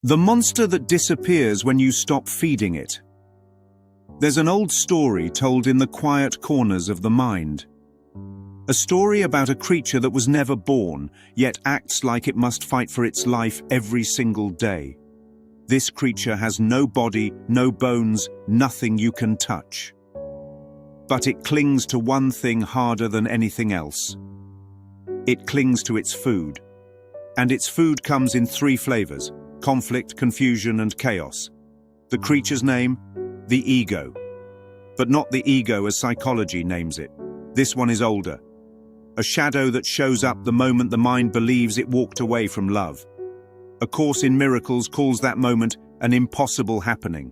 The monster that disappears when you stop feeding it. There's an old story told in the quiet corners of the mind. A story about a creature that was never born, yet acts like it must fight for its life every single day. This creature has no body, no bones, nothing you can touch. But it clings to one thing harder than anything else. It clings to its food. And its food comes in 3 flavors: conflict, confusion, and chaos. The creature's name? The ego. But not the ego as psychology names it. This one is older. A shadow that shows up the moment the mind believes it walked away from love. A Course in Miracles calls that moment an impossible happening.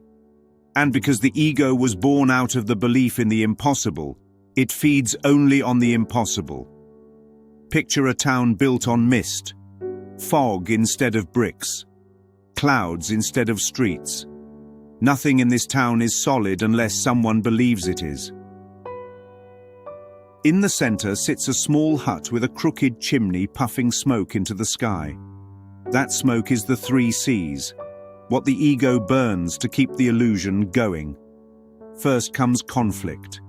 And because the ego was born out of the belief in the impossible, it feeds only on the impossible. Picture a town built on mist, fog instead of bricks, clouds instead of streets. Nothing in this town is solid unless someone believes it is. In the center sits a small hut with a crooked chimney puffing smoke into the sky. That smoke is the 3 C's, what the ego burns to keep the illusion going. First comes conflict.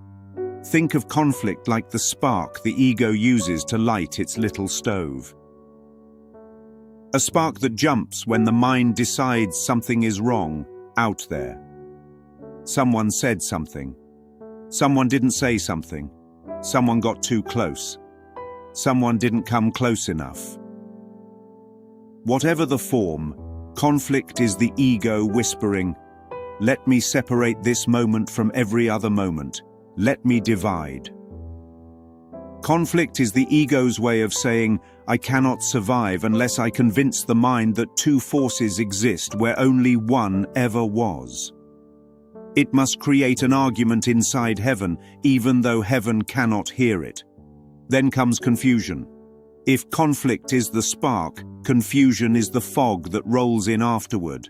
Think of conflict like the spark the ego uses to light its little stove. A spark that jumps when the mind decides something is wrong out there. Someone said something. Someone didn't say something. Someone got too close. Someone didn't come close enough. Whatever the form, conflict is the ego whispering, "Let me separate this moment from every other moment. Let me divide." Conflict is the ego's way of saying, "I cannot survive unless I convince the mind that 2 forces exist where only one ever was." It must create an argument inside heaven, even though heaven cannot hear it. Then comes confusion. If conflict is the spark, confusion is the fog that rolls in afterward.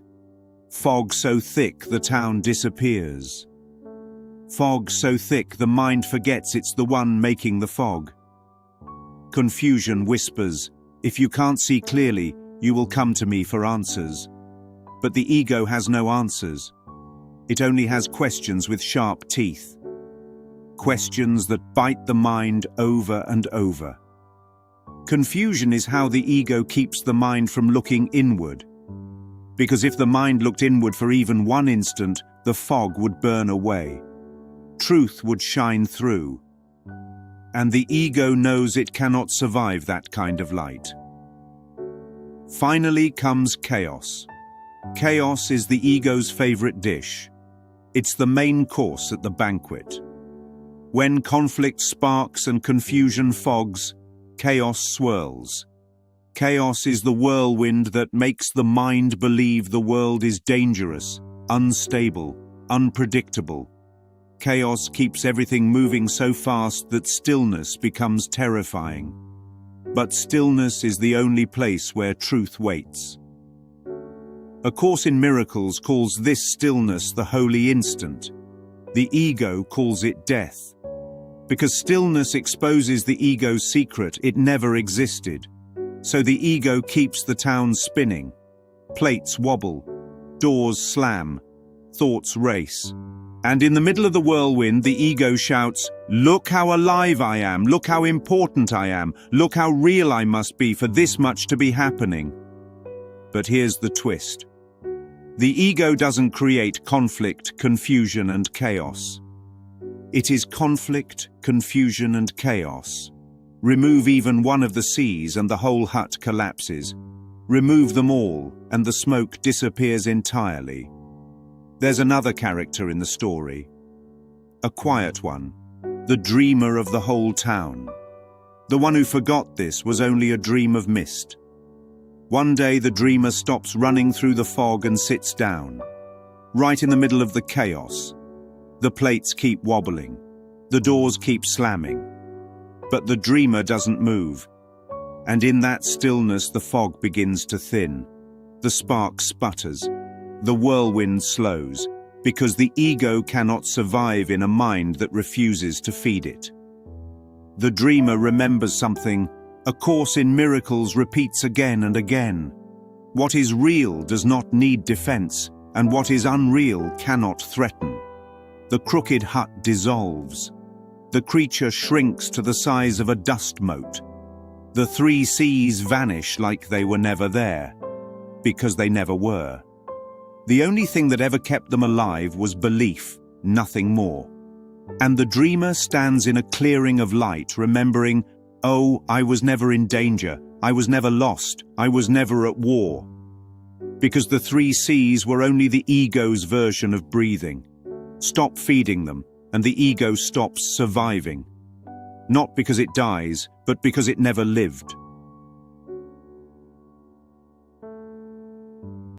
Fog so thick the town disappears. Fog so thick the mind forgets it's the one making the fog. Confusion whispers, "If you can't see clearly, you will come to me for answers." But the ego has no answers. It only has questions with sharp teeth. Questions that bite the mind over and over. Confusion is how the ego keeps the mind from looking inward. Because if the mind looked inward for even one instant, the fog would burn away. Truth would shine through. And the ego knows it cannot survive that kind of light. Finally comes chaos. Chaos is the ego's favorite dish. It's the main course at the banquet. When conflict sparks and confusion fogs, chaos swirls. Chaos is the whirlwind that makes the mind believe the world is dangerous, unstable, unpredictable. Chaos keeps everything moving so fast that stillness becomes terrifying. But stillness is the only place where truth waits. A Course in Miracles calls this stillness the holy instant. The ego calls it death. Because stillness exposes the ego's secret, it never existed. So the ego keeps the town spinning. Plates wobble, doors slam, thoughts race. And in the middle of the whirlwind, the ego shouts, "Look how alive I am, look how important I am, look how real I must be for this much to be happening." But here's the twist. The ego doesn't create conflict, confusion, and chaos. It is conflict, confusion, and chaos. Remove even one of the C's and the whole hut collapses. Remove them all, and the smoke disappears entirely. There's another character in the story. A quiet one. The dreamer of the whole town. The one who forgot this was only a dream of mist. One day the dreamer stops running through the fog and sits down. Right in the middle of the chaos. The plates keep wobbling. The doors keep slamming. But the dreamer doesn't move. And in that stillness the fog begins to thin. The spark sputters. The whirlwind slows. Because the ego cannot survive in a mind that refuses to feed it. The dreamer remembers something A Course in Miracles repeats again and again. What is real does not need defense, and what is unreal cannot threaten. The crooked hut dissolves. The creature shrinks to the size of a dust mote. The three C's vanish like they were never there, because they never were. The only thing that ever kept them alive was belief, nothing more. And the dreamer stands in a clearing of light, remembering, "Oh, I was never in danger, I was never lost, I was never at war." Because the three C's were only the ego's version of breathing. Stop feeding them, and the ego stops surviving. Not because it dies, but because it never lived.